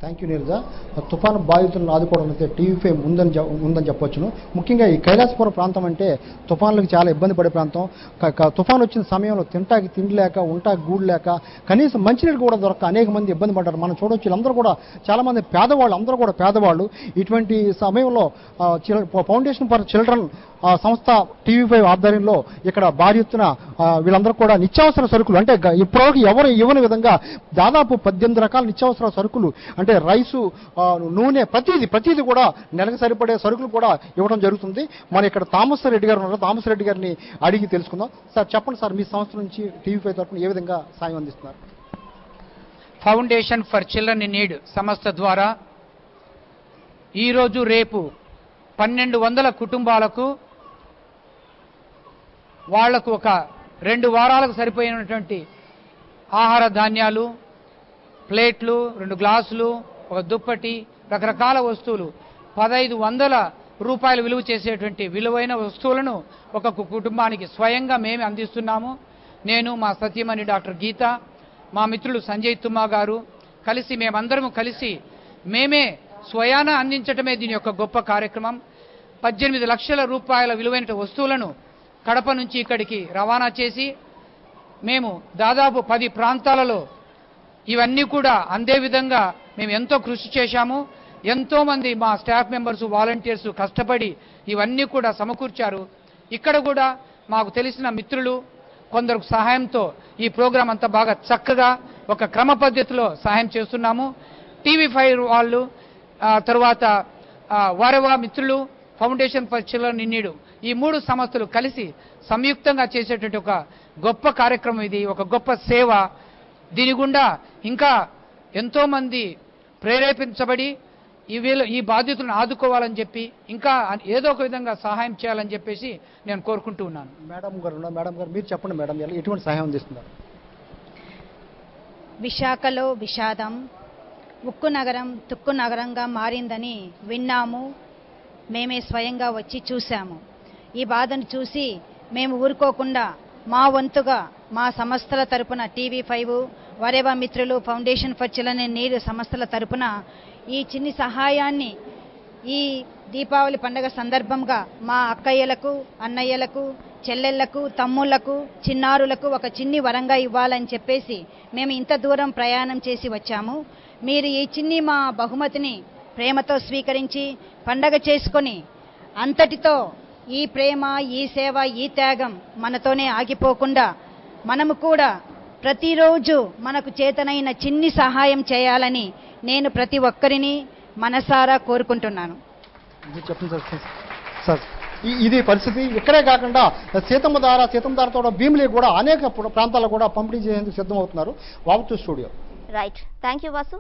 Thank you Neeraja. తుఫాను బాధితులను ఆదుకోవడం అయితే టీవీ5 ఉందని చెప్పొచ్చును. ముఖ్యంగా ఈ కైలాసపురం ప్రాంతం అంటే తుఫాన్లకు చాలా ఇబ్బంది పడే ప్రాంతం. తుఫాను వచ్చిన సమయంలో తింటాకి తిండి లేక, ఉంటాకి గూడు లేక, కనీసం మంచినీళ్ళు కూడా దొరక అనేక మంది ఇబ్బంది పడ్డారు. మనం చూడొచ్చు, వీళ్ళందరూ కూడా చాలామంది పేదవాళ్ళు, అందరూ కూడా పేదవాళ్ళు. ఇటువంటి సమయంలో ఫౌండేషన్ ఫర్ చిల్డ్రన్ సంస్థ టీవీ5 ఆధ్వర్యంలో ఇక్కడ భారీ ఎత్తున వీళ్ళందరూ కూడా నిత్యావసర సరుకులు, అంటే ఇప్పటివరకు ఎవరు ఇవ్వని విధంగా దాదాపు 18 రకాల నిత్యావసర సరుకులు, అంటే రైసు, నూనె, ప్రతిదీ కూడా నెలకు సరిపడే సరుకులు కూడా ఇవ్వడం జరుగుతుంది. మన ఇక్కడ థామస్ రెడ్డి గారు ఉన్నారు. థామస్ రెడ్డి గారిని అడిగి తెలుసుకుందాం. సార్ చెప్పండి సార్, మీ సంస్థ నుంచి టీవీ5 తరఫున ఏ విధంగా సాయం అందిస్తున్నారు? Foundation for children in need సంస్థ ద్వారా ఈరోజు రేపు 1200 కుటుంబాలకు వాళ్లకు ఒక 2 వారాలకు సరిపోయినటువంటి ఆహార ధాన్యాలు, ప్లేట్లు, 2 గ్లాసులు, ఒక దుప్పటి, రకరకాల వస్తువులు 1500 రూపాయలు విలువ చేసేటువంటి విలువైన వస్తువులను ఒక కుటుంబానికి స్వయంగా మేమే అందిస్తున్నాము. నేను, మా సతీమణి డాక్టర్ గీత, మా మిత్రులు సంజయ్ తుమ్మా గారు కలిసి, మేమందరము కలిసి మేమే స్వయాన అందించటమే దీని యొక్క గొప్ప కార్యక్రమం. 18 లక్షల రూపాయల విలువైన వస్తువులను కడప నుంచి ఇక్కడికి రవాణా చేసి మేము దాదాపు 10 ప్రాంతాలలో ఇవన్నీ కూడా అందే విధంగా మేము ఎంతో కృషి చేశాము. ఎంతోమంది మా స్టాఫ్ మెంబర్స్, వాలంటీర్స్ కష్టపడి ఇవన్నీ కూడా సమకూర్చారు. ఇక్కడ కూడా మాకు తెలిసిన మిత్రులు కొందరు సహాయంతో ఈ ప్రోగ్రాం అంతా బాగా చక్కగా ఒక క్రమ పద్ధతిలో సహాయం చేస్తున్నాము. టీవీ5 వాళ్ళు, తర్వాత వారవా మిత్రులు, foundation for children in need, ఈ 3 సంస్థలు కలిసి సంయుక్తంగా చేసేటువంటి ఒక గొప్ప కార్యక్రమం ఇది, ఒక గొప్ప సేవ. దీని గుండా ఇంకా ఎంతోమంది ప్రేరేపించబడి ఈ బాధ్యతలను ఆదుకోవాలని చెప్పి, ఇంకా ఏదో ఒక విధంగా సహాయం చేయాలని చెప్పేసి నేను కోరుకుంటూ ఉన్నాను. మేడం గారు మీరు చెప్పండి మేడం, ఎటువంటి సహాయం అందిస్తున్నారు? విశాఖలో విషాదం ఉక్కు నగరం తుక్కు నగరంగా మారిందని విన్నాము. మేమే స్వయంగా వచ్చి చూశాము. ఈ బాధను చూసి మేము ఊరుకోకుండా మా వంతుగా మా సంస్థల తరపున టీవీ5, వరేవా మిత్రులు, foundation for children in need సంస్థల తరపున ఈ చిన్ని సహాయాన్ని ఈ దీపావళి పండుగ సందర్భంగా మా అక్కయ్యలకు, అన్నయ్యలకు, చెల్లెళ్లకు, తమ్ముళ్లకు, చిన్నారులకు ఒక చిన్ని వరంగా ఇవ్వాలని చెప్పేసి మేము ఇంత దూరం ప్రయాణం చేసి వచ్చాము. మీరు ఈ చిన్ని మా బహుమతిని ప్రేమతో స్వీకరించి పండగ చేసుకొని అంతటితో ఈ ప్రేమ, ఈ సేవ, ఈ త్యాగం మనతోనే ఆగిపోకుండా మనము కూడా ప్రతిరోజు మనకు చేతనైన చిన్ని సహాయం చేయాలని నేను ప్రతి ఒక్కరిని మనసారా కోరుకుంటున్నాను. ఇది పరిస్థితి. ఇక్కడే కాకుండా సీతమ్మ ధారతో భీమిలి కూడా అనేక ప్రాంతాల్లో కూడా పంపిణీ చేసేందుకు సిద్ధమవుతున్నారు. Vasu studio. Right, thank you Vasu.